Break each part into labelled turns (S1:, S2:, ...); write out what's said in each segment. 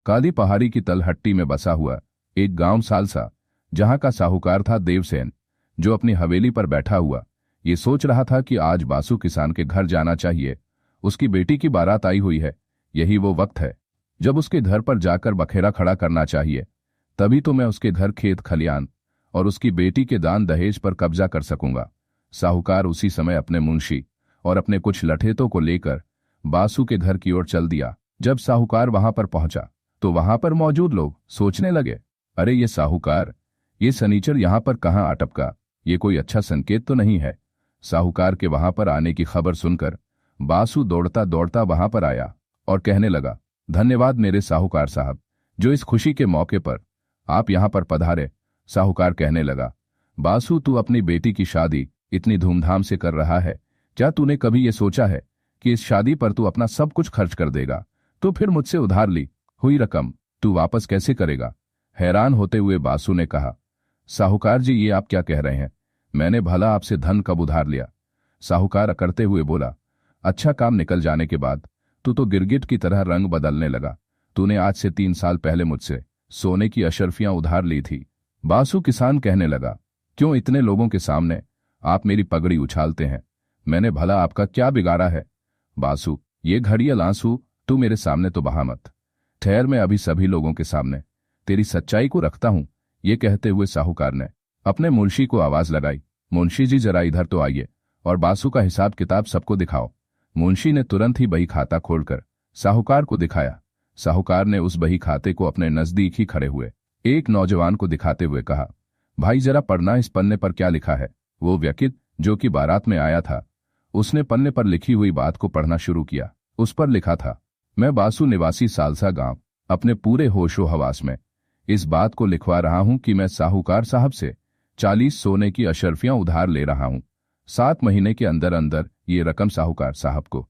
S1: काली पहाड़ी की तलहट्टी में बसा हुआ एक गांव सालसा, जहां का साहूकार था देवसेन, जो अपनी हवेली पर बैठा हुआ ये सोच रहा था कि आज बासु किसान के घर जाना चाहिए। उसकी बेटी की बारात आई हुई है, यही वो वक्त है जब उसके घर पर जाकर बखेरा खड़ा करना चाहिए। तभी तो मैं उसके घर खेत खलियान और उसकी बेटी के दान दहेज पर कब्जा कर सकूंगा। साहूकार उसी समय अपने मुंशी और अपने कुछ लठेतों को लेकर बासु के घर की ओर चल दिया। जब साहूकार वहां पर पहुंचा तो वहां पर मौजूद लोग सोचने लगे, अरे ये साहूकार, ये सनीचर यहां पर कहां अटपका, ये कोई अच्छा संकेत तो नहीं है। साहूकार के वहां पर आने की खबर सुनकर बासु दौड़ता दौड़ता वहां पर आया और कहने लगा, धन्यवाद मेरे साहूकार साहब, जो इस खुशी के मौके पर आप यहां पर पधारे। साहूकार कहने लगा, बासु तू अपनी बेटी की शादी इतनी धूमधाम से कर रहा है, क्या तूने कभी ये सोचा है कि इस शादी पर तू अपना सब कुछ खर्च कर देगा? तो फिर मुझसे उधार ली हुई रकम तू वापस कैसे करेगा? हैरान होते हुए बासु ने कहा, साहूकार जी ये आप क्या कह रहे हैं, मैंने भला आपसे धन कब उधार लिया? साहूकार अकड़ते हुए बोला, अच्छा काम निकल जाने के बाद तू तो गिरगिट की तरह रंग बदलने लगा। तूने आज से 3 साल पहले मुझसे सोने की अशर्फियां उधार ली थी। बासु किसान कहने लगा, क्यों इतने लोगों के सामने आप मेरी पगड़ी उछालते हैं? मैंने भला आपका क्या बिगाड़ा है? बासु, ये घड़ियाल आंसू तू मेरे सामने तो बहा मत। ठहर, मैं अभी सभी लोगों के सामने तेरी सच्चाई को रखता हूं। ये कहते हुए साहूकार ने अपने मुंशी को आवाज लगाई, मुंशी जी जरा इधर तो आइए और बासु का हिसाब किताब सबको दिखाओ। मुंशी ने तुरंत ही बही खाता खोलकर साहूकार को दिखाया। साहूकार ने उस बही खाते को अपने नजदीक ही खड़े हुए एक नौजवान को दिखाते हुए कहा, भाई जरा पढ़ना इस पन्ने पर क्या लिखा है। वो व्यक्ति जो कि बारात में आया था, उसने पन्ने पर लिखी हुई बात को पढ़ना शुरू किया। उस पर लिखा था, मैं बासु निवासी सालसा गांव अपने पूरे होशो हवास में इस बात को लिखवा रहा हूं कि मैं साहूकार साहब से 40 सोने की अशर्फियां उधार ले रहा हूं। 7 महीने के अंदर अंदर ये रकम साहूकार साहब को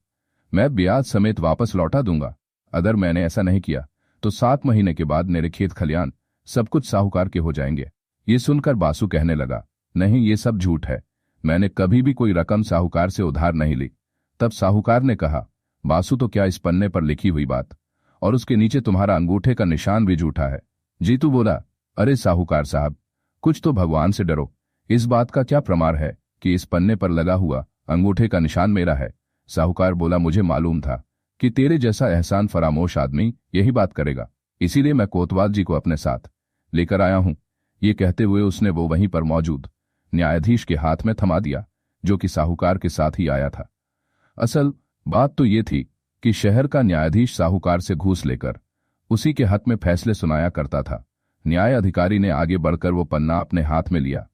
S1: मैं ब्याज समेत वापस लौटा दूंगा। अगर मैंने ऐसा नहीं किया तो 7 महीने के बाद मेरे खेत खलियान सब कुछ साहूकार के हो जाएंगे। ये सुनकर बासु कहने लगा, नहीं ये सब झूठ है, मैंने कभी भी कोई रकम साहूकार से उधार नहीं ली। तब साहूकार ने कहा, बासु तो क्या इस पन्ने पर लिखी हुई बात और उसके नीचे तुम्हारा अंगूठे का निशान भी झूठा है? जीतू बोला, अरे साहूकार साहब, कुछ तो भगवान से डरो। इस बात का क्या प्रमाण है कि इस पन्ने पर लगा हुआ अंगूठे का निशान मेरा है? साहूकार बोला, मुझे मालूम था कि तेरे जैसा एहसान फरामोश आदमी यही बात करेगा, इसीलिए मैं कोतवाल जी को अपने साथ लेकर आया हूं। ये कहते हुए उसने वो वहीं पर मौजूद न्यायाधीश के हाथ में थमा दिया, जो कि साहूकार के साथ ही आया था। असल बात तो ये थी कि शहर का न्यायाधीश साहूकार से घूस लेकर उसी के हक में फैसले सुनाया करता था। न्याय अधिकारी ने आगे बढ़कर वो पन्ना अपने हाथ में लिया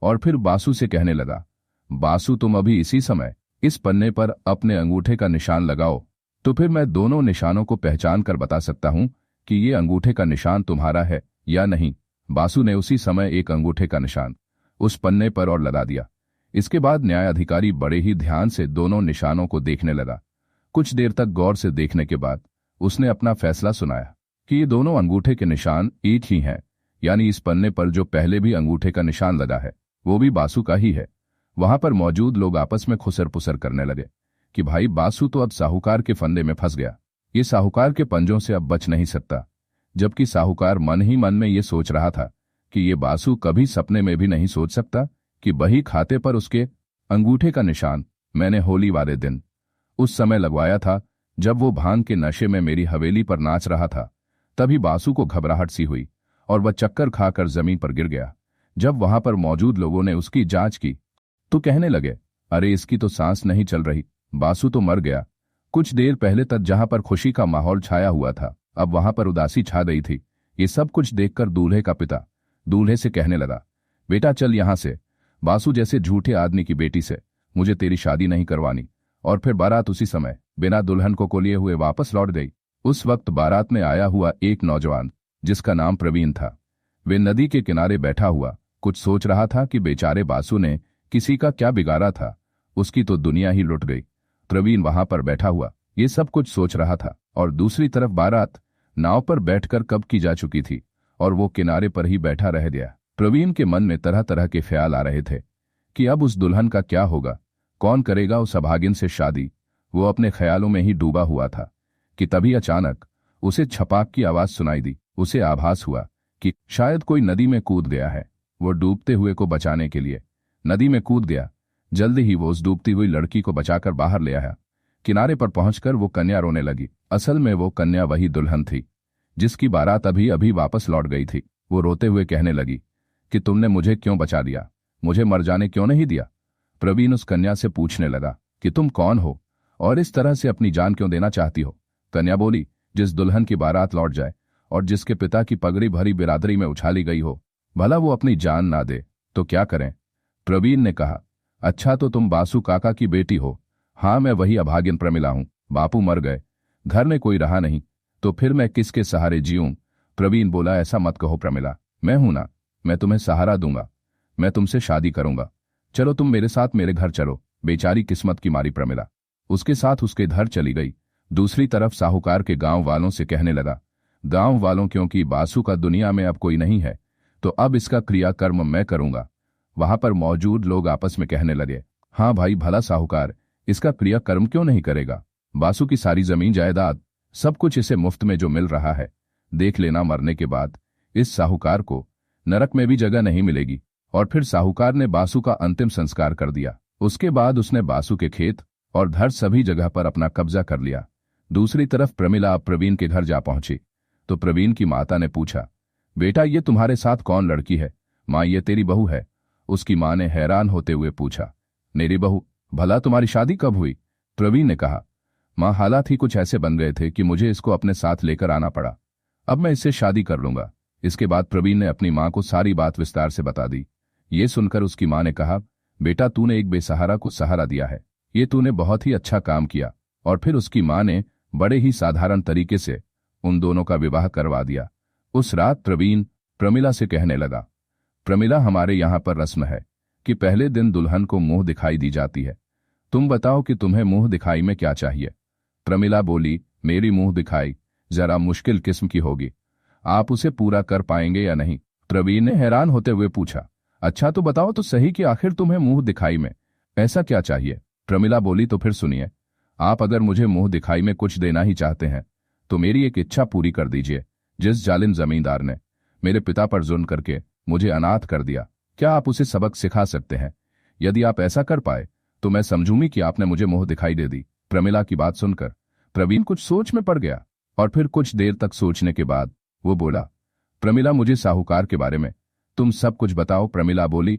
S1: और फिर बासु से कहने लगा, बासु तुम अभी इसी समय इस पन्ने पर अपने अंगूठे का निशान लगाओ, तो फिर मैं दोनों निशानों को पहचान कर बता सकता हूं कि ये अंगूठे का निशान तुम्हारा है या नहीं। बासु ने उसी समय एक अंगूठे का निशान उस पन्ने पर और लगा दिया। इसके बाद न्याय अधिकारी बड़े ही ध्यान से दोनों निशानों को देखने लगा। कुछ देर तक गौर से देखने के बाद उसने अपना फैसला सुनाया कि ये दोनों अंगूठे के निशान एक ही हैं, यानी इस पन्ने पर जो पहले भी अंगूठे का निशान लगा है वो भी बासु का ही है। वहां पर मौजूद लोग आपस में खुसर पुसर करने लगे कि भाई बासु तो अब साहूकार के फंदे में फंस गया, ये साहूकार के पंजों से अब बच नहीं सकता। जबकि साहूकार मन ही मन में ये सोच रहा था कि ये बासु कभी सपने में भी नहीं सोच सकता कि बही खाते पर उसके अंगूठे का निशान मैंने होली वाले दिन उस समय लगवाया था जब वो भांग के नशे में मेरी हवेली पर नाच रहा था। तभी बासु को घबराहट सी हुई और वह चक्कर खाकर जमीन पर गिर गया। जब वहां पर मौजूद लोगों ने उसकी जांच की तो कहने लगे, अरे इसकी तो सांस नहीं चल रही, बासु तो मर गया। कुछ देर पहले तक जहां पर खुशी का माहौल छाया हुआ था, अब वहां पर उदासी छा गई थी। ये सब कुछ देखकर दूल्हे का पिता दूल्हे से कहने लगा, बेटा चल यहां से, बासु जैसे झूठे आदमी की बेटी से मुझे तेरी शादी नहीं करवानी। और फिर बारात उसी समय बिना दुल्हन को लिए हुए वापस लौट गई। उस वक्त बारात में आया हुआ एक नौजवान जिसका नाम प्रवीण था, वे नदी के किनारे बैठा हुआ कुछ सोच रहा था कि बेचारे बासु ने किसी का क्या बिगाड़ा था, उसकी तो दुनिया ही लुट गई। प्रवीण वहां पर बैठा हुआ ये सब कुछ सोच रहा था और दूसरी तरफ बारात नाव पर बैठकर कब की जा चुकी थी और वो किनारे पर ही बैठा रह गया। प्रवीण के मन में तरह तरह के ख्याल आ रहे थे कि अब उस दुल्हन का क्या होगा, कौन करेगा उस अभागिन से शादी। वो अपने ख्यालों में ही डूबा हुआ था कि तभी अचानक उसे छपाक की आवाज सुनाई दी। उसे आभास हुआ कि शायद कोई नदी में कूद गया है। वो डूबते हुए को बचाने के लिए नदी में कूद गया। जल्दी ही वो उस डूबती हुई लड़की को बचाकर बाहर ले आया। किनारे पर पहुंचकर वो कन्या रोने लगी। असल में वो कन्या वही दुल्हन थी जिसकी बारात अभी अभी वापस लौट गई थी। वो रोते हुए कहने लगी कि तुमने मुझे क्यों बचा दिया, मुझे मर जाने क्यों नहीं दिया। प्रवीण उस कन्या से पूछने लगा कि तुम कौन हो और इस तरह से अपनी जान क्यों देना चाहती हो। कन्या बोली, जिस दुल्हन की बारात लौट जाए और जिसके पिता की पगड़ी भरी बिरादरी में उछाली गई हो, भला वो अपनी जान ना दे तो क्या करें। प्रवीण ने कहा, अच्छा तो तुम बासु काका की बेटी हो। हाँ, मैं वही अभागिन प्रमिला हूं। बापू मर गए, घर में कोई रहा नहीं, तो फिर मैं किसके सहारे जीऊं। प्रवीण बोला, ऐसा मत कहो प्रमिला, मैं हूं ना, मैं तुम्हें सहारा दूंगा, मैं तुमसे शादी करूंगा। चलो तुम मेरे साथ मेरे घर चलो। बेचारी किस्मत की मारी प्रमिला उसके साथ उसके घर चली गई। दूसरी तरफ साहूकार के गांव वालों से कहने लगा, गांव वालों, क्योंकि बासु का दुनिया में अब कोई नहीं है तो अब इसका क्रियाकर्म मैं करूंगा। वहां पर मौजूद लोग आपस में कहने लगे, हाँ भाई, भला साहूकार इसका क्रियाकर्म क्यों नहीं करेगा। बासु की सारी जमीन जायदाद सब कुछ इसे मुफ्त में जो मिल रहा है, देख लेना मरने के बाद इस साहूकार को नरक में भी जगह नहीं मिलेगी। और फिर साहूकार ने बासु का अंतिम संस्कार कर दिया। उसके बाद उसने बासु के खेत और घर सभी जगह पर अपना कब्जा कर लिया। दूसरी तरफ प्रमिला अब प्रवीण के घर जा पहुंची तो प्रवीण की माता ने पूछा, बेटा ये तुम्हारे साथ कौन लड़की है। माँ, ये तेरी बहू है। उसकी माँ ने हैरान होते हुए पूछा, मेरी बहू, भला तुम्हारी शादी कब हुई। प्रवीण ने कहा, माँ, हालात ही कुछ ऐसे बन गए थे कि मुझे इसको अपने साथ लेकर आना पड़ा। अब मैं इससे शादी कर लूंगा। इसके बाद प्रवीण ने अपनी माँ को सारी बात विस्तार से बता दी। ये सुनकर उसकी माँ ने कहा, बेटा तूने एक बेसहारा को सहारा दिया है, ये तूने बहुत ही अच्छा काम किया। और फिर उसकी माँ ने बड़े ही साधारण तरीके से उन दोनों का विवाह करवा दिया। उस रात प्रवीण प्रमिला से कहने लगा, प्रमिला, हमारे यहाँ पर रस्म है कि पहले दिन दुल्हन को मुंह दिखाई दी जाती है। तुम बताओ कि तुम्हें मुंह दिखाई में क्या चाहिए। प्रमिला बोली, मेरी मुंह दिखाई जरा मुश्किल किस्म की होगी, आप उसे पूरा कर पाएंगे या नहीं। प्रवीण ने हैरान होते हुए पूछा, अच्छा तो बताओ तो सही कि आखिर तुम्हें मुंह दिखाई में ऐसा क्या चाहिए। प्रमिला बोली, तो फिर सुनिए, आप अगर मुझे मुंह दिखाई में कुछ देना ही चाहते हैं तो मेरी एक इच्छा पूरी कर दीजिए। जिस जालिम जमींदार ने मेरे पिता पर जुल्म करके मुझे अनाथ कर दिया, क्या आप उसे सबक सिखा सकते हैं। यदि आप ऐसा कर पाए तो मैं समझूंगी कि आपने मुझे मुंह दिखाई दे दी। प्रमिला की बात सुनकर प्रवीण कुछ सोच में पड़ गया और फिर कुछ देर तक सोचने के बाद वो बोला, प्रमिला, मुझे साहूकार के बारे में तुम सब कुछ बताओ। प्रमिला बोली,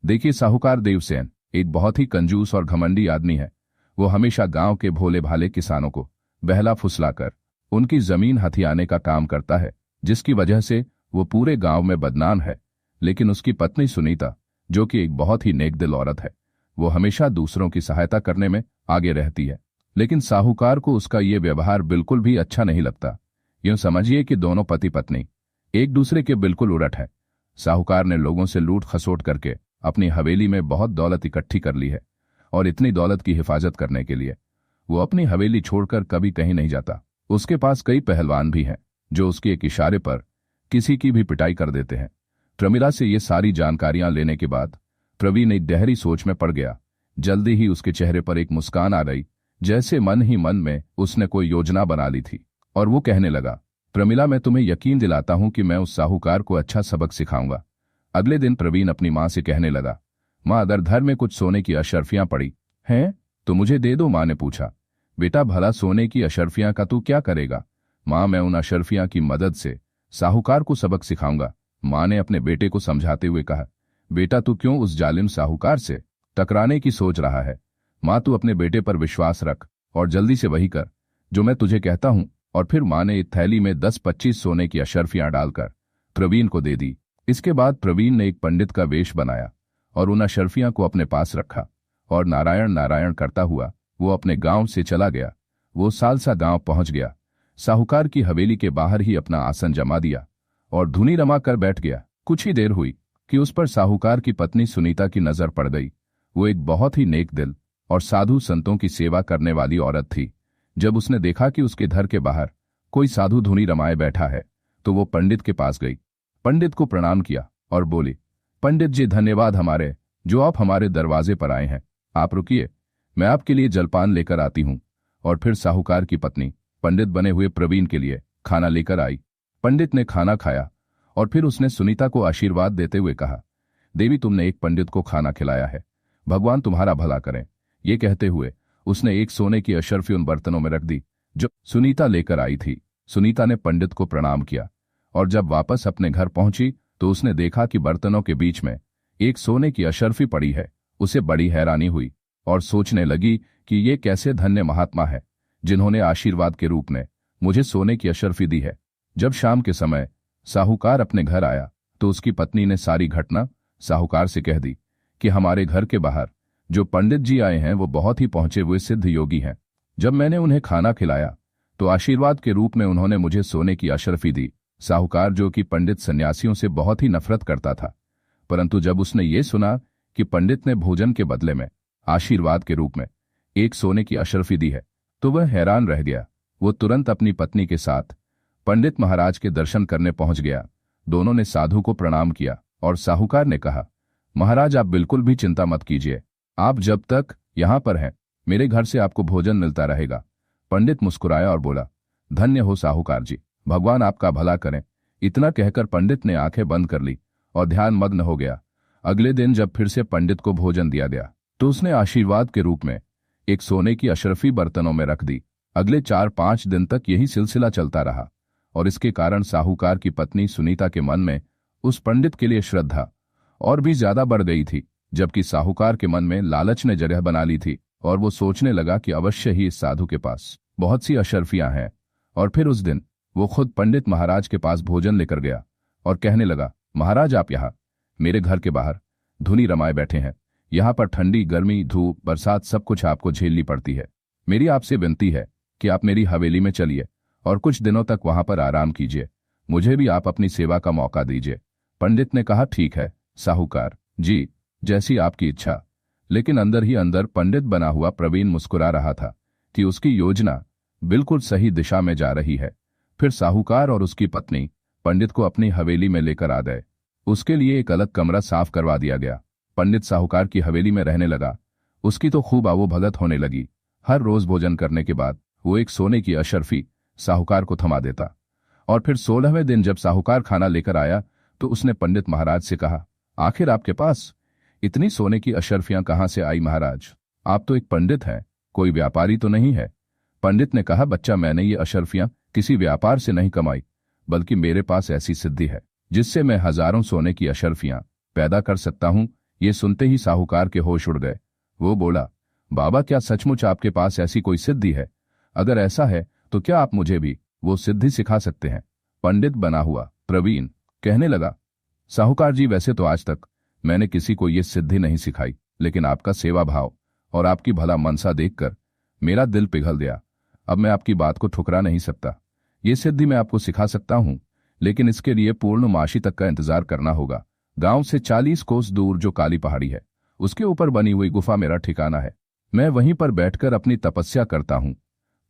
S1: देखिए, साहूकार देवसेन एक बहुत ही कंजूस और घमंडी आदमी है। वो हमेशा गांव के भोले भाले किसानों को बहला फुसलाकर उनकी जमीन हथियाने का काम करता है, जिसकी वजह से वो पूरे गांव में बदनाम है। लेकिन उसकी पत्नी सुनीता, जो कि एक बहुत ही नेकदिल औरत है, वो हमेशा दूसरों की सहायता करने में आगे रहती है। लेकिन साहूकार को उसका ये व्यवहार बिल्कुल भी अच्छा नहीं लगता। यूं समझिए कि दोनों पति पत्नी एक दूसरे के बिल्कुल उलट है। साहूकार ने लोगों से लूट खसोट करके अपनी हवेली में बहुत दौलत इकट्ठी कर ली है और इतनी दौलत की हिफाजत करने के लिए वो अपनी हवेली छोड़कर कभी कहीं नहीं जाता। उसके पास कई पहलवान भी हैं जो उसके एक इशारे पर किसी की भी पिटाई कर देते हैं। प्रमिला से ये सारी जानकारियां लेने के बाद प्रवीण एक गहरी सोच में पड़ गया। जल्दी ही उसके चेहरे पर एक मुस्कान आ गई, जैसे मन ही मन में उसने कोई योजना बना ली थी। और वो कहने लगा, प्रमिला, मैं तुम्हें यकीन दिलाता हूं कि मैं उस साहूकार को अच्छा सबक सिखाऊंगा। अगले दिन प्रवीण अपनी माँ से कहने लगा, माँ, अगर घर में कुछ सोने की अशर्फियां पड़ी हैं तो मुझे दे दो। माँ ने पूछा, बेटा, भला सोने की अशर्फियां का तू क्या करेगा। माँ, मैं उन अशर्फियां की मदद से साहूकार को सबक सिखाऊंगा। माँ ने अपने बेटे को समझाते हुए कहा, बेटा, तू क्यों उस जालिम साहूकार से टकराने की सोच रहा है। माँ, तू अपने बेटे पर विश्वास रख और जल्दी से वही कर जो मैं तुझे कहता हूं। और फिर माँ ने एक थैली में 10-25 सोने की अशर्फियां डालकर प्रवीण को दे दी। इसके बाद प्रवीण ने एक पंडित का वेश बनाया और उन अशर्फियां को अपने पास रखा और नारायण नारायण करता हुआ वो अपने गांव से चला गया। वो सालसा गांव पहुंच गया, साहूकार की हवेली के बाहर ही अपना आसन जमा दिया और धुनी रमा कर बैठ गया। कुछ ही देर हुई कि उस पर साहूकार की पत्नी सुनीता की नजर पड़ गई। वो एक बहुत ही नेक दिल और साधु संतों की सेवा करने वाली औरत थी। जब उसने देखा कि उसके घर के बाहर कोई साधु धुनी रमाए बैठा है तो वो पंडित के पास गई, पंडित को प्रणाम किया और बोली, पंडित जी, धन्यवाद हमारे जो आप हमारे दरवाजे पर आए हैं। आप रुकिए, मैं आपके लिए जलपान लेकर आती हूं। और फिर साहूकार की पत्नी पंडित बने हुए प्रवीण के लिए खाना लेकर आई। पंडित ने खाना खाया और फिर उसने सुनीता को आशीर्वाद देते हुए कहा, देवी तुमने एक पंडित को खाना खिलाया है, भगवान तुम्हारा भला करें। ये कहते हुए उसने एक सोने की अशर्फी उन बर्तनों में रख दी जो सुनीता लेकर आई थी। सुनीता ने पंडित को प्रणाम किया और जब वापस अपने घर पहुंची तो उसने देखा कि बर्तनों के बीच में एक सोने की अशर्फी पड़ी है। उसे बड़ी हैरानी हुई और सोचने लगी कि ये कैसे धन्य महात्मा है जिन्होंने आशीर्वाद के रूप में मुझे सोने की अशर्फी दी है। जब शाम के समय साहूकार अपने घर आया तो उसकी पत्नी ने सारी घटना साहूकार से कह दी कि हमारे घर के बाहर जो पंडित जी आए हैं वो बहुत ही पहुंचे हुए सिद्ध योगी हैं। जब मैंने उन्हें खाना खिलाया तो आशीर्वाद के रूप में उन्होंने मुझे सोने की अशर्फी दी। साहूकार जो कि पंडित सन्यासियों से बहुत ही नफरत करता था, परंतु जब उसने ये सुना कि पंडित ने भोजन के बदले में आशीर्वाद के रूप में एक सोने की अशर्फी दी है तो वह हैरान रह गया। वो तुरंत अपनी पत्नी के साथ पंडित महाराज के दर्शन करने पहुंच गया। दोनों ने साधु को प्रणाम किया और साहूकार ने कहा, महाराज आप बिल्कुल भी चिंता मत कीजिए, आप जब तक यहां पर हैं मेरे घर से आपको भोजन मिलता रहेगा। पंडित मुस्कुराया और बोला, धन्य हो साहूकार जी, भगवान आपका भला करें। इतना कहकर पंडित ने आंखें बंद कर ली और ध्यान मग्न हो गया। अगले दिन जब फिर से पंडित को भोजन दिया गया तो उसने आशीर्वाद के रूप में एक सोने की अशर्फी बर्तनों में रख दी। अगले 4-5 दिन तक यही सिलसिला चलता रहा और इसके कारण साहूकार की पत्नी सुनीता के मन में उस पंडित के लिए श्रद्धा और भी ज्यादा बढ़ गई थी, जबकि साहूकार के मन में लालच ने जगह बना ली थी और वो सोचने लगा कि अवश्य ही इस साधु के पास बहुत सी अशर्फियां हैं। और फिर उस दिन वो खुद पंडित महाराज के पास भोजन लेकर गया और कहने लगा, महाराज आप यहाँ मेरे घर के बाहर धुनी रमाए बैठे हैं, यहाँ पर ठंडी गर्मी धूप बरसात सब कुछ आपको झेलनी पड़ती है। मेरी आपसे विनती है कि आप मेरी हवेली में चलिए और कुछ दिनों तक वहां पर आराम कीजिए, मुझे भी आप अपनी सेवा का मौका दीजिए। पंडित ने कहा, ठीक है साहूकार जी, जैसी आपकी इच्छा। लेकिन अंदर ही अंदर पंडित बना हुआ प्रवीण मुस्कुरा रहा था कि उसकी योजना बिल्कुल सही दिशा में जा रही है। फिर साहूकार और उसकी पत्नी पंडित को अपनी हवेली में लेकर आ गए। उसके लिए एक अलग कमरा साफ करवा दिया गया। पंडित साहूकार की हवेली में रहने लगा। उसकी तो खूब आवोभगत होने लगी। हर रोज भोजन करने के बाद वो एक सोने की अशर्फी साहूकार को थमा देता और फिर 16वें दिन जब साहूकार खाना लेकर आया तो उसने पंडित महाराज से कहा, आखिर आपके पास इतनी सोने की अशर्फियां कहां से आई महाराज? आप तो एक पंडित हैं, कोई व्यापारी तो नहीं है। पंडित ने कहा, बच्चा मैंने ये अशर्फियां किसी व्यापार से नहीं कमाई, बल्कि मेरे पास ऐसी सिद्धि है जिससे मैं हजारों सोने की अशर्फियां पैदा कर सकता हूं। ये सुनते ही साहूकार के होश उड़ गए। वो बोला, बाबा क्या सचमुच आपके पास ऐसी कोई सिद्धि है? अगर ऐसा है तो क्या आप मुझे भी वो सिद्धि सिखा सकते हैं? पंडित बना हुआ प्रवीण कहने लगा, साहूकार जी वैसे तो आज तक मैंने किसी को ये सिद्धि नहीं सिखाई, लेकिन आपका सेवा भाव और आपकी भला मनसा देखकर मेरा दिल पिघल गया। अब मैं आपकी बात को ठुकरा नहीं सकता। ये सिद्धि मैं आपको सिखा सकता हूं, लेकिन इसके लिए पूर्णमासी तक का इंतजार करना होगा। गांव से 40 कोस दूर जो काली पहाड़ी है उसके ऊपर बनी हुई गुफा मेरा ठिकाना है। मैं वहीं पर बैठकर अपनी तपस्या करता हूं।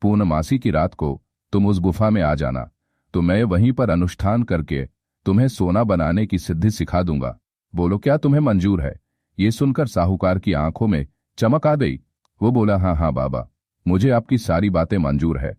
S1: पूर्णमासी की रात को तुम उस गुफा में आ जाना तो मैं वहीं पर अनुष्ठान करके तुम्हें सोना बनाने की सिद्धि सिखा दूंगा। बोलो क्या तुम्हें मंजूर है? ये सुनकर साहूकार की आंखों में चमक आ गई। वो बोला, हाँ हाँ बाबा, मुझे आपकी सारी बातें मंजूर है।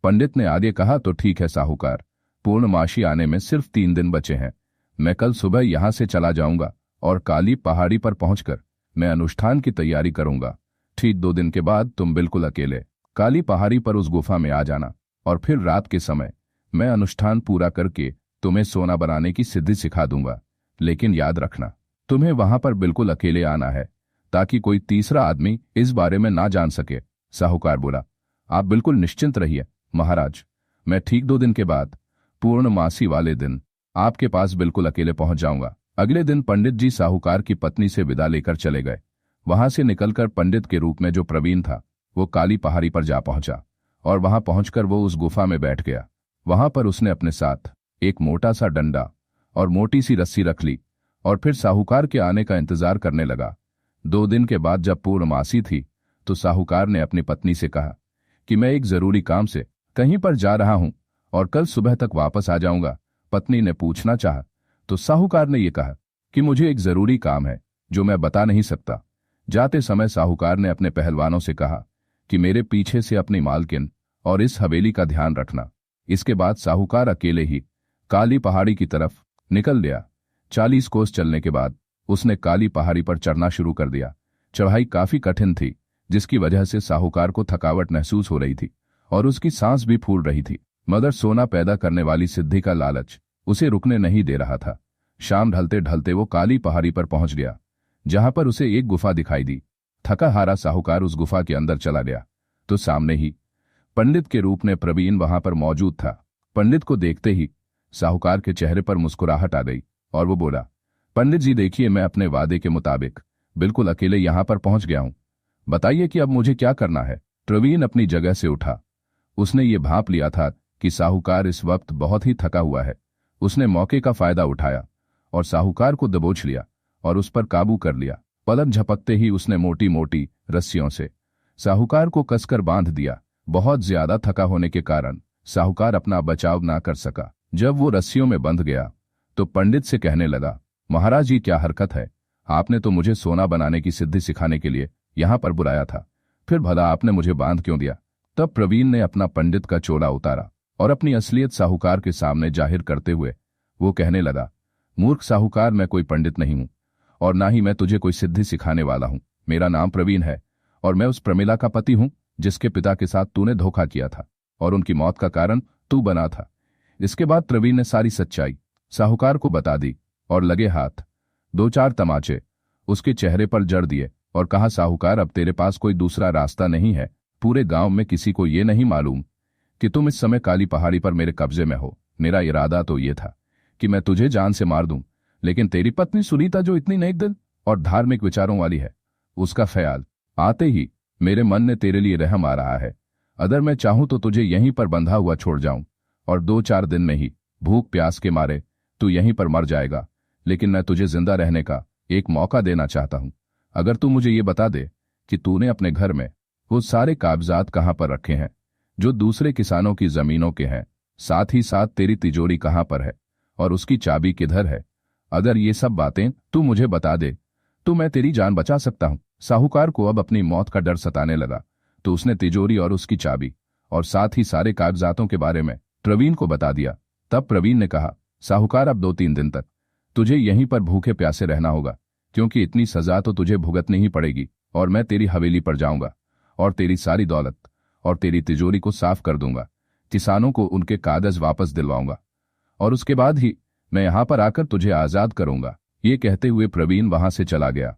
S1: पंडित ने आगे कहा, तो ठीक है साहूकार, पूर्णमासी आने में सिर्फ 3 दिन बचे हैं। मैं कल सुबह यहां से चला जाऊंगा और काली पहाड़ी पर पहुंचकर मैं अनुष्ठान की तैयारी करूंगा। ठीक 2 दिन के बाद तुम बिल्कुल अकेले काली पहाड़ी पर उस गुफा में आ जाना और फिर रात के समय मैं अनुष्ठान पूरा करके तुम्हें सोना बनाने की सिद्धि सिखा दूंगा। लेकिन याद रखना, तुम्हें वहां पर बिल्कुल अकेले आना है ताकि कोई तीसरा आदमी इस बारे में ना जान सके। साहूकार बोला, आप बिल्कुल निश्चिंत रहिए महाराज, मैं ठीक 2 दिन के बाद पूर्णमासी वाले दिन आपके पास बिल्कुल अकेले पहुंच जाऊंगा। अगले दिन पंडित जी साहूकार की पत्नी से विदा लेकर चले गए। वहां से निकलकर पंडित के रूप में जो प्रवीण था वो काली पहाड़ी पर जा पहुंचा और वहां पहुंचकर वो उस गुफा में बैठ गया। वहां पर उसने अपने साथ एक मोटा सा डंडा और मोटी सी रस्सी रख ली और फिर साहूकार के आने का इंतजार करने लगा। 2 दिन के बाद जब पूर्णमासी थी तो साहूकार ने अपनी पत्नी से कहा कि मैं एक जरूरी काम से कहीं पर जा रहा हूं और कल सुबह तक वापस आ जाऊंगा। पत्नी ने पूछना चाहा तो साहूकार ने यह कहा कि मुझे एक जरूरी काम है जो मैं बता नहीं सकता। जाते समय साहूकार ने अपने पहलवानों से कहा कि मेरे पीछे से अपनी मालकिन और इस हवेली का ध्यान रखना। इसके बाद साहूकार अकेले ही काली पहाड़ी की तरफ निकल गया। 40 कोस चलने के बाद उसने काली पहाड़ी पर चढ़ना शुरू कर दिया। चढ़ाई काफी कठिन थी, जिसकी वजह से साहूकार को थकावट महसूस हो रही थी और उसकी सांस भी फूल रही थी, मगर सोना पैदा करने वाली सिद्धि का लालच उसे रुकने नहीं दे रहा था। शाम ढलते ढलते वो काली पहाड़ी पर पहुंच गया, जहां पर उसे एक गुफा दिखाई दी। थका हारा साहूकार उस गुफा के अंदर चला गया तो सामने ही पंडित के रूप में प्रवीण वहां पर मौजूद था। पंडित को देखते ही साहूकार के चेहरे पर मुस्कुराहट आ गई और वो बोला, पंडित जी देखिए, मैं अपने वादे के मुताबिक बिल्कुल अकेले यहां पर पहुंच गया हूं। बताइए कि अब मुझे क्या करना है। प्रवीण अपनी जगह से उठा। उसने ये भांप लिया था कि साहूकार इस वक्त बहुत ही थका हुआ है। उसने मौके का फायदा उठाया और साहूकार को दबोच लिया और उस पर काबू कर लिया। पलक झपकते ही उसने मोटी मोटी रस्सियों से साहूकार को कसकर बांध दिया। बहुत ज्यादा थका होने के कारण साहूकार अपना बचाव ना कर सका। जब वो रस्सियों में बंध गया तो पंडित से कहने लगा, महाराज ये क्या हरकत है? आपने तो मुझे सोना बनाने की सिद्धि सिखाने के लिए यहां पर बुलाया था, फिर भला आपने मुझे बांध क्यों दिया? तब प्रवीण ने अपना पंडित का चोला उतारा और अपनी असलियत साहूकार के सामने जाहिर करते हुए वो कहने लगा, मूर्ख साहूकार, मैं कोई पंडित नहीं हूं और ना ही मैं तुझे कोई सिद्धि सिखाने वाला हूं। मेरा नाम प्रवीण है और मैं उस प्रमिला का पति हूं जिसके पिता के साथ तूने धोखा किया था और उनकी मौत का कारण तू बना था। इसके बाद प्रवीण ने सारी सच्चाई साहूकार को बता दी और लगे हाथ 2-4 तमाचे उसके चेहरे पर जड़ दिए और कहा, साहूकार अब तेरे पास कोई दूसरा रास्ता नहीं है। पूरे गांव में किसी को ये नहीं मालूम कि तुम इस समय काली पहाड़ी पर मेरे कब्जे में हो। मेरा इरादा तो ये था कि मैं तुझे जान से मार दूं, लेकिन तेरी पत्नी सुनीता जो इतनी नेक दिल और धार्मिक विचारों वाली है, उसका ख्याल आते ही मेरे मन ने तेरे लिए रहम आ रहा है। अगर मैं चाहूं तो तुझे यहीं पर बंधा हुआ छोड़ जाऊं और 2-4 दिन में ही भूख प्यास के मारे तू यहीं पर मर जाएगा, लेकिन मैं तुझे जिंदा रहने का एक मौका देना चाहता हूं। अगर तू मुझे ये बता दे कि तूने अपने घर में वो सारे कागजात कहां पर रखे हैं जो दूसरे किसानों की जमीनों के हैं, साथ ही साथ तेरी तिजोरी कहां पर है और उसकी चाबी किधर है, अगर ये सब बातें तू मुझे बता दे तो मैं तेरी जान बचा सकता हूं। साहूकार को अब अपनी मौत का डर सताने लगा, तो उसने तिजोरी और उसकी चाबी और साथ ही सारे कागजातों के बारे में प्रवीण को बता दिया। तब प्रवीण ने कहा, साहूकार अब 2-3 दिन तक तुझे यहीं पर भूखे प्यासे रहना होगा, क्योंकि इतनी सजा तो तुझे भुगतनी ही पड़ेगी और मैं तेरी हवेली पर जाऊंगा और तेरी सारी दौलत और तेरी तिजोरी को साफ कर दूंगा। किसानों को उनके कागज वापस दिलवाऊंगा और उसके बाद ही मैं यहां पर आकर तुझे आजाद करूंगा। ये कहते हुए प्रवीण वहां से चला गया।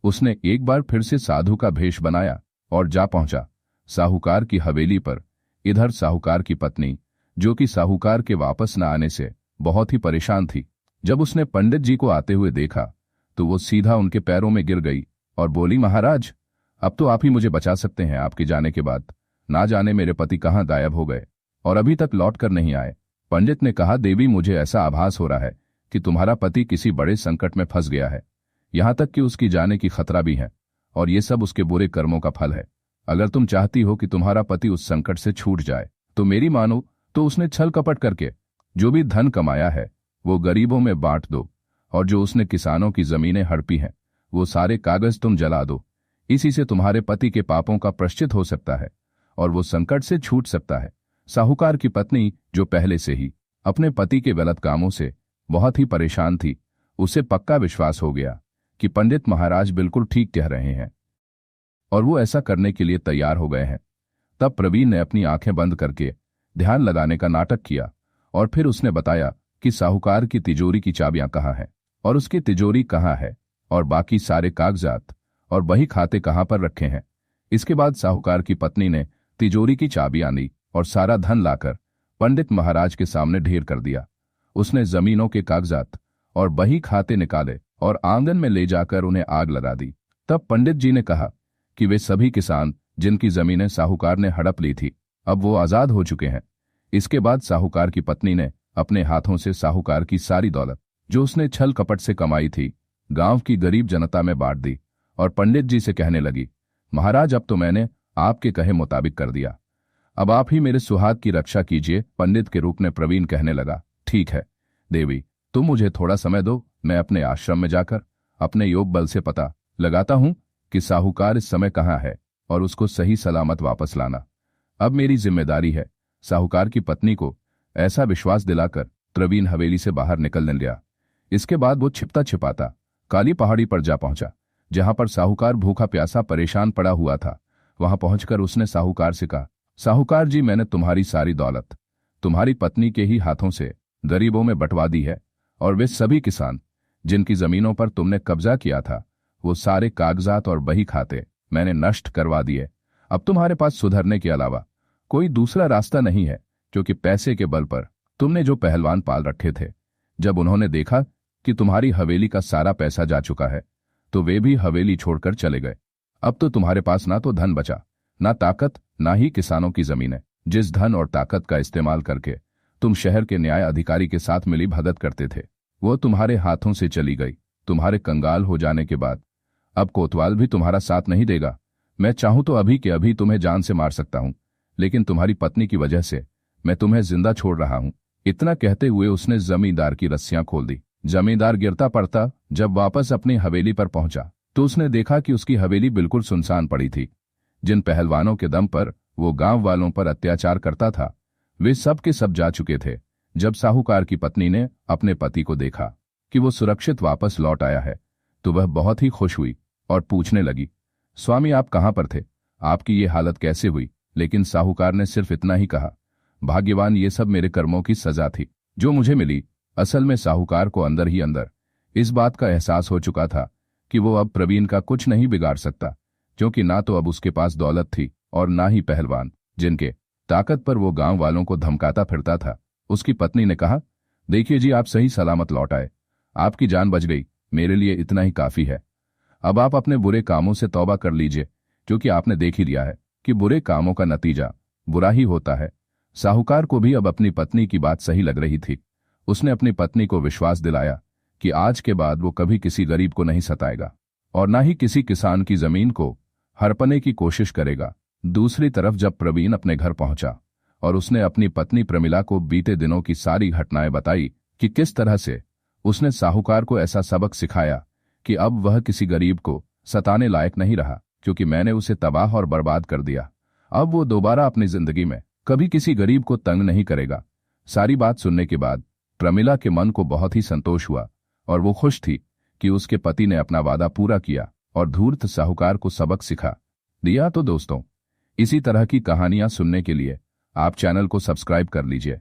S1: उसने एक बार फिर से साधु का भेष बनाया और जा पहुंचा साहूकार की हवेली पर। इधर साहूकार की पत्नी, जो कि साहूकार के वापस न आने से बहुत ही परेशान थी, जब उसने पंडित जी को आते हुए देखा तो वो सीधा उनके पैरों में गिर गई और बोली, महाराज अब तो आप ही मुझे बचा सकते हैं। आपके जाने के बाद ना जाने मेरे पति कहाँ गायब हो गए और अभी तक लौट कर नहीं आए। पंडित ने कहा, देवी मुझे ऐसा आभास हो रहा है कि तुम्हारा पति किसी बड़े संकट में फंस गया है, यहां तक कि उसकी जाने की खतरा भी है और ये सब उसके बुरे कर्मों का फल है। अगर तुम चाहती हो कि तुम्हारा पति उस संकट से छूट जाए तो मेरी मानो तो उसने छल कपट करके जो भी धन कमाया है वो गरीबों में बांट दो और जो उसने किसानों की जमीनें हड़पी हैं वो सारे कागज तुम जला दो। इसी से तुम्हारे पति के पापों का प्रायश्चित हो सकता है और वो संकट से छूट सकता है। साहूकार की पत्नी, जो पहले से ही अपने पति के गलत कामों से बहुत ही परेशान थी, उसे पक्का विश्वास हो गया कि पंडित महाराज बिल्कुल ठीक कह रहे हैं और वो ऐसा करने के लिए तैयार हो गए हैं। तब प्रवीण ने अपनी आंखें बंद करके ध्यान लगाने का नाटक किया और फिर उसने बताया कि साहूकार की तिजोरी की चाबियां कहाँ हैं और उसकी तिजोरी कहाँ है और बाकी सारे कागजात और बही खाते कहाँ पर रखे हैं। इसके बाद साहूकार की पत्नी ने तिजोरी की चाबियां ली और सारा धन लाकर पंडित महाराज के सामने ढेर कर दिया। उसने जमीनों के कागजात और बही खाते निकाले और आंगन में ले जाकर उन्हें आग लगा दी। तब पंडित जी ने कहा कि वे सभी किसान जिनकी जमीनें साहूकार ने हड़प ली थी अब वो आजाद हो चुके हैं। इसके बाद साहूकार की पत्नी ने अपने हाथों से साहूकार की सारी दौलत जो उसने छल कपट से कमाई थी गांव की गरीब जनता में बांट दी और पंडित जी से कहने लगी, महाराज अब तो मैंने आपके कहे मुताबिक कर दिया, अब आप ही मेरे सुहाग की रक्षा कीजिए। पंडित के रूप में प्रवीण कहने लगा, ठीक है देवी, तुम मुझे थोड़ा समय दो, मैं अपने आश्रम में जाकर अपने योग बल से पता लगाता हूं कि साहूकार इस समय कहाँ है और उसको सही सलामत वापस लाना अब मेरी जिम्मेदारी है। साहूकार की पत्नी को ऐसा विश्वास दिलाकर प्रवीण हवेली से बाहर निकलने गया। इसके बाद वो छिपता छिपाता काली पहाड़ी पर जा पहुंचा, जहां पर साहूकार भूखा प्यासा परेशान पड़ा हुआ था। वहां पहुंचकर उसने साहूकार से कहा, साहूकार जी, मैंने तुम्हारी सारी दौलत तुम्हारी पत्नी के ही हाथों से गरीबों में बंटवा दी है, और वे सभी किसान जिनकी जमीनों पर तुमने कब्जा किया था, वो सारे कागजात और बही खाते मैंने नष्ट करवा दिए। अब तुम्हारे पास सुधरने के अलावा कोई दूसरा रास्ता नहीं है, क्योंकि पैसे के बल पर तुमने जो पहलवान पाल रखे थे, जब उन्होंने देखा कि तुम्हारी हवेली का सारा पैसा जा चुका है, तो वे भी हवेली छोड़कर चले गए। अब तो तुम्हारे पास ना तो धन बचा, ना ताकत, ना ही किसानों की जमीनें। जिस धन और ताकत का इस्तेमाल करके तुम शहर के न्याय अधिकारी के साथ मिली भगत करते थे, वो तुम्हारे हाथों से चली गई। तुम्हारे कंगाल हो जाने के बाद अब कोतवाल भी तुम्हारा साथ नहीं देगा। मैं चाहूं तो अभी के अभी तुम्हें जान से मार सकता हूं, लेकिन तुम्हारी पत्नी की वजह से मैं तुम्हें जिंदा छोड़ रहा हूं। इतना कहते हुए उसने जमींदार की रस्सियां खोल दी। जमींदार गिरता पड़ता जब वापस अपनी हवेली पर पहुंचा, तो उसने देखा कि उसकी हवेली बिल्कुल सुनसान पड़ी थी। जिन पहलवानों के दम पर वो गांव वालों पर अत्याचार करता था, वे सब के सब जा चुके थे। जब साहूकार की पत्नी ने अपने पति को देखा कि वो सुरक्षित वापस लौट आया है, तो वह बहुत ही खुश हुई और पूछने लगी, स्वामी, आप कहां पर थे? आपकी ये हालत कैसे हुई? लेकिन साहूकार ने सिर्फ इतना ही कहा, भाग्यवान, ये सब मेरे कर्मों की सजा थी जो मुझे मिली। असल में साहूकार को अंदर ही अंदर इस बात का एहसास हो चुका था कि वो अब प्रवीण का कुछ नहीं बिगाड़ सकता, क्योंकि ना तो अब उसके पास दौलत थी और ना ही पहलवान जिनके ताकत पर वो गांव वालों को धमकाता फिरता था। उसकी पत्नी ने कहा, देखिए जी, आप सही सलामत लौट आए, आपकी जान बच गई, मेरे लिए इतना ही काफी है। अब आप अपने बुरे कामों से तौबा कर लीजिए, क्योंकि आपने देख ही लिया है कि बुरे कामों का नतीजा बुरा ही होता है। साहूकार को भी अब अपनी पत्नी की बात सही लग रही थी। उसने अपनी पत्नी को विश्वास दिलाया कि आज के बाद वो कभी किसी गरीब को नहीं सताएगा और ना ही किसी किसान की जमीन को हड़पने की कोशिश करेगा। दूसरी तरफ जब प्रवीण अपने घर पहुंचा और उसने अपनी पत्नी प्रमिला को बीते दिनों की सारी घटनाएं बताई कि किस तरह से उसने साहूकार को ऐसा सबक सिखाया कि अब वह किसी गरीब को सताने लायक नहीं रहा, क्योंकि मैंने उसे तबाह और बर्बाद कर दिया। अब वो दोबारा अपनी जिंदगी में कभी किसी गरीब को तंग नहीं करेगा। सारी बात सुनने के बाद प्रमिला के मन को बहुत ही संतोष हुआ और वो खुश थी कि उसके पति ने अपना वादा पूरा किया और धूर्त साहूकार को सबक सिखा दिया। तो दोस्तों, इसी तरह की कहानियां सुनने के लिए आप चैनल को सब्सक्राइब कर लीजिए।